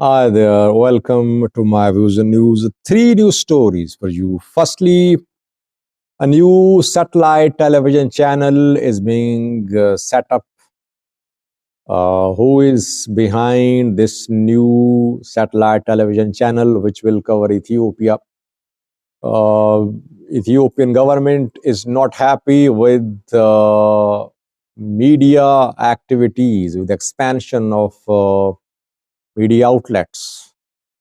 Hi there, welcome to my Views and News. Three news stories for you. Firstly, a new satellite television channel is being set up. Who is behind this new satellite television channel, which will cover Ethiopia? Uh, Ethiopian government is not happy with media activities, with expansion of media outlets.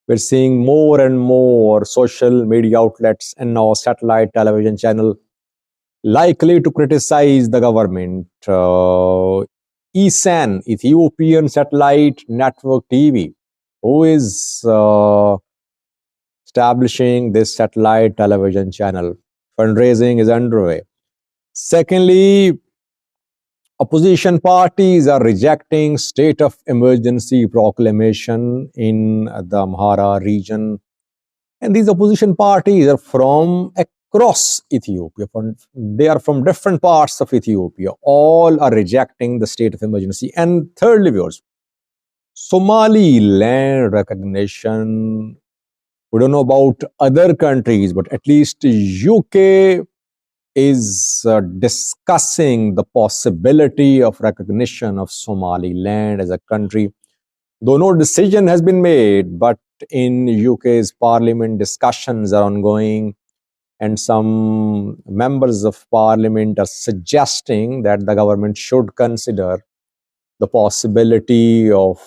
We're seeing more and more social media outlets and now satellite television channel likely to criticize the government. ESAN, Ethiopian Satellite Network TV, who is establishing this satellite television channel. Fundraising is underway. Secondly, opposition parties are rejecting state of emergency proclamation in the Amhara region. And these opposition parties are from across Ethiopia. They are from different parts of Ethiopia. All are rejecting the state of emergency. And thirdly, viewers, Somaliland recognition. We don't know about other countries, but at least UK is discussing the possibility of recognition of Somaliland as a country. Though no decision has been made, but in UK's parliament discussions are ongoing, and some members of parliament are suggesting that the government should consider the possibility of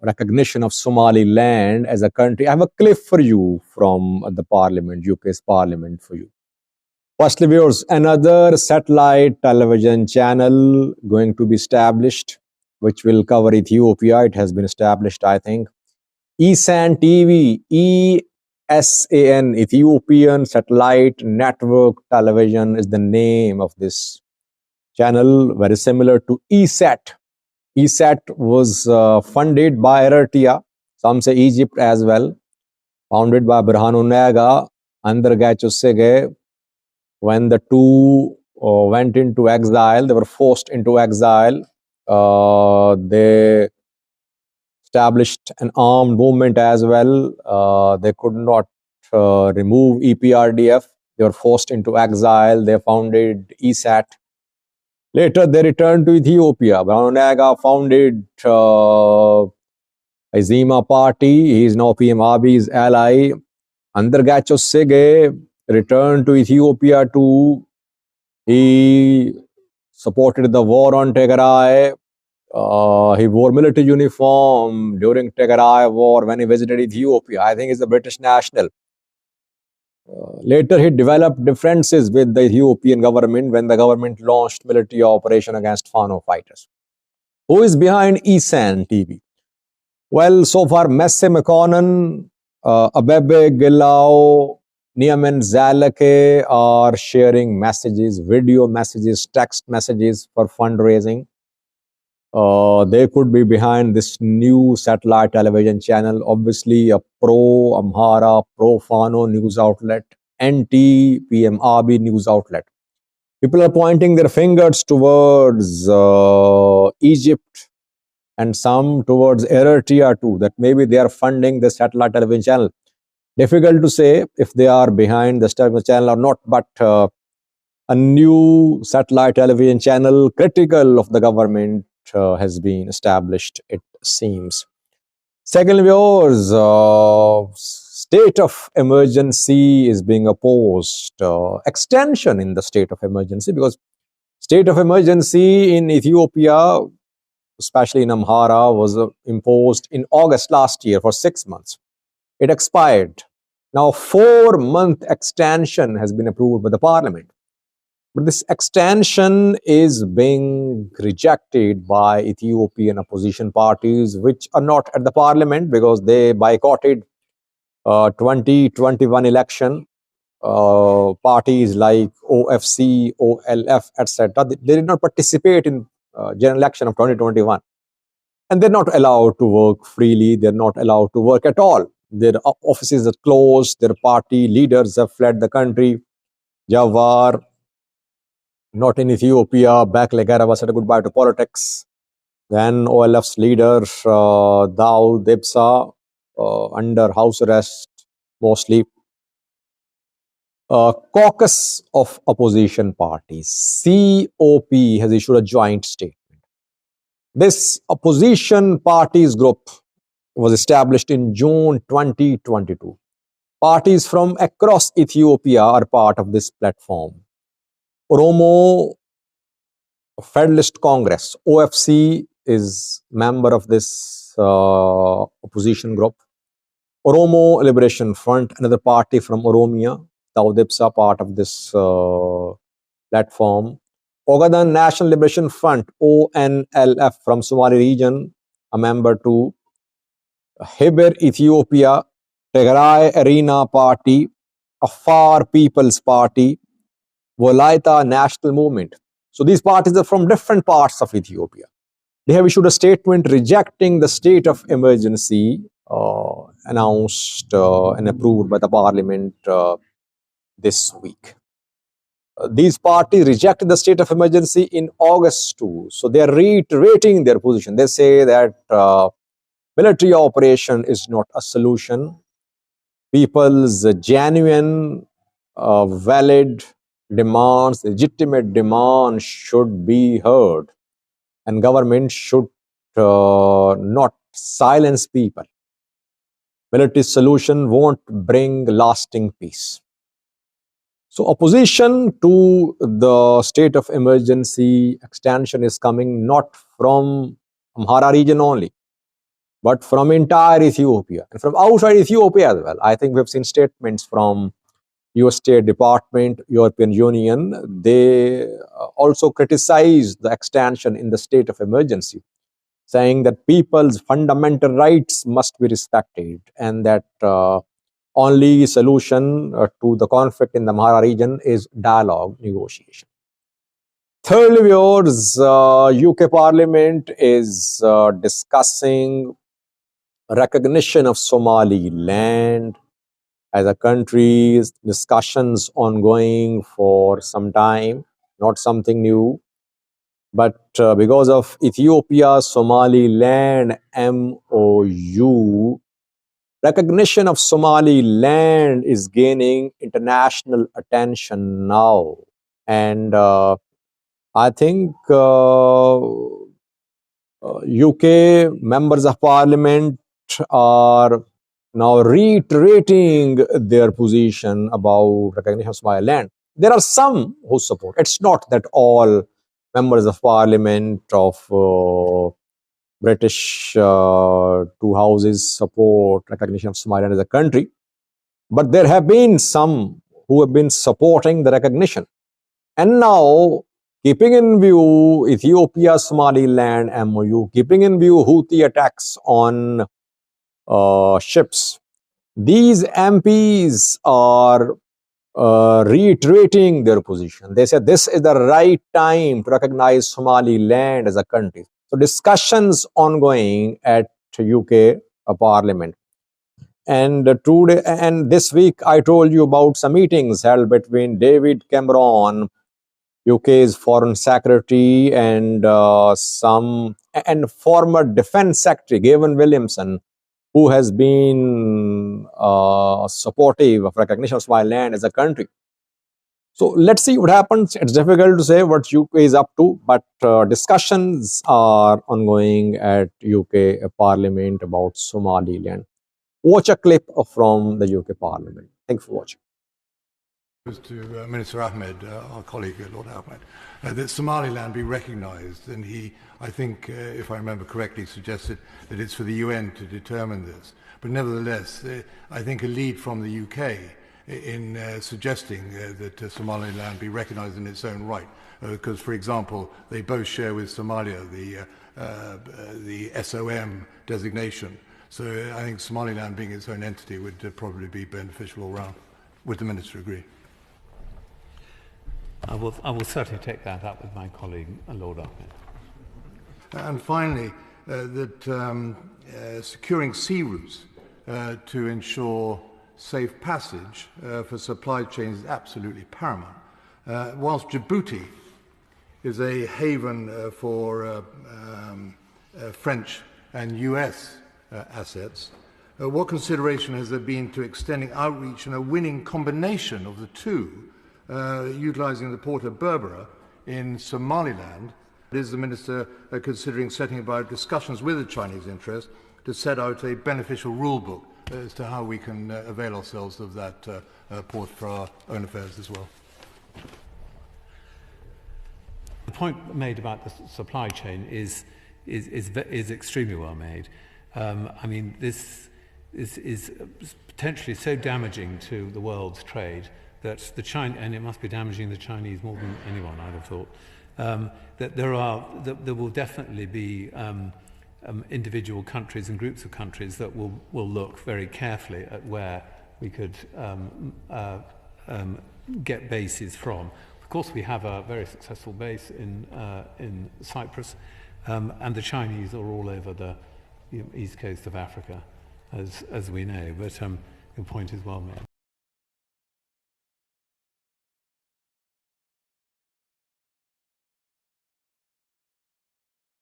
recognition of Somaliland as a country. I have a clip for you from the parliament, UK's parliament for you. Firstly, viewers, another satellite television channel going to be established, which will cover Ethiopia. It has been established, I think. ESAN TV, ESAN, Ethiopian Satellite Network Television is the name of this channel, very similar to ESAT. ESAT was funded by Eritrea, some say Egypt as well, founded by Birhanu Naga, Andar Gachusege. When the two went into exile, they were forced into exile. They established an armed movement as well. They could not remove EPRDF. They were forced into exile. They founded ESAT. Later, they returned to Ethiopia. Birhanu Naga founded Azima party. He is now PM Abiy's ally. Andargacho Sege returned to Ethiopia too. He supported the war on Tigray. He wore military uniform during Tigray war when he visited Ethiopia. I think he's a British national. Later, he developed differences with the Ethiopian government when the government launched military operation against Fano fighters. Who is behind ESAN TV? Well, so far, Messe McConnell, Abebe Gilao, Niamen Zalake are sharing messages, video messages, text messages for fundraising. They could be behind this new satellite television channel, obviously a pro-Amhara, pro-Fano news outlet, anti-PM Abiy news outlet. People are pointing their fingers towards Egypt and some towards Eritrea too, that maybe they are funding the satellite television channel. Difficult to say if they are behind the television channel or not, but a new satellite television channel critical of the government has been established, it seems. Secondly, viewers, state of emergency is being opposed. Extension in the state of emergency, because state of emergency in Ethiopia, especially in Amhara, was imposed in August last year for 6 months. It expired. Now, 4-month extension has been approved by the parliament. But this extension is being rejected by Ethiopian opposition parties, which are not at the parliament because they boycotted 2021 election. Parties like OFC, OLF, etc. They did not participate in general election of 2021. And they're not allowed to work freely. They're not allowed to work at all. Their offices are closed. Their party leaders have fled the country. Jawar, not in Ethiopia, back Legarava said goodbye to politics. Then OLF's leader, Dawood Ibsa, under house arrest mostly. Caucus of Opposition Parties, COP, has issued a joint statement. This opposition parties group was established in June 2022. Parties from across Ethiopia are part of this platform. Oromo Federalist Congress, OFC, is member of this opposition group. Oromo Liberation Front, another party from Oromia, Dawood Ibsa, part of this platform. Ogaden National Liberation Front, ONLF, from Somali region, a member too. Heber Ethiopia, Tigray Arena Party, Afar People's Party, Wolaita National Movement. So these parties are from different parts of Ethiopia. They have issued a statement rejecting the state of emergency announced and approved by the parliament this week. These parties rejected the state of emergency in August too. So they are reiterating their position. They say that military operation is not a solution. People's genuine, valid demands, legitimate demands should be heard, and government should not silence people. Military solution won't bring lasting peace. So opposition to the state of emergency extension is coming not from Amhara region only, but from entire Ethiopia and from outside Ethiopia as well. I think we've seen statements from US State Department, European Union. They also criticized the extension in the state of emergency, saying that people's fundamental rights must be respected and that only solution to the conflict in the Amhara region is dialogue, negotiation. Thirdly, viewers, UK Parliament is discussing recognition of Somaliland as a country. Discussions ongoing for some time, not something new. But because of Ethiopia-Somaliland MOU, recognition of Somaliland is gaining international attention now. And I think UK members of parliament are now reiterating their position about recognition of Somaliland. There are some who support. It's not that all members of parliament of British two houses support recognition of Somaliland as a country, but there have been some who have been supporting the recognition. And now, keeping in view Ethiopia-Somaliland MOU, keeping in view Houthi attacks on ships, these MPs are reiterating their position. They said this is the right time to recognize Somaliland as a country. So discussions ongoing at UK Parliament. And today and this week, I told you about some meetings held between David Cameron, UK's Foreign Secretary, and former Defence Secretary Gavin Williamson, who has been supportive of recognition of Somaliland as a country. So let's see what happens. It's difficult to say what UK is up to, but discussions are ongoing at UK Parliament about Somaliland. Watch a clip from the UK Parliament. Thanks for watching. To Minister Ahmed, our colleague, Lord Ahmed, that Somaliland be recognised, and he, I think, if I remember correctly, suggested that it's for the UN to determine this. But nevertheless, I think a lead from the UK in suggesting that Somaliland be recognised in its own right, because, for example, they both share with Somalia the SOM designation. So I think Somaliland being its own entity would probably be beneficial all round. Would the Minister agree? I will certainly take that up with my colleague, Lord Ahmed. And finally, that securing sea routes to ensure safe passage for supply chains is absolutely paramount. Whilst Djibouti is a haven for French and US assets, what consideration has there been to extending outreach and a winning combination of the two, utilising the port of Berbera in Somaliland? Is the Minister considering setting about discussions with the Chinese interest to set out a beneficial rule book as to how we can avail ourselves of that port for our own affairs as well? The point made about the supply chain is extremely well made. I mean, this is potentially so damaging to the world's trade that and it must be damaging the Chinese more than anyone, I'd have thought, that there will definitely be individual countries and groups of countries that will look very carefully at where we could get bases from. Of course, we have a very successful base in Cyprus, and the Chinese are all over the east coast of Africa, as we know. But your point is well made.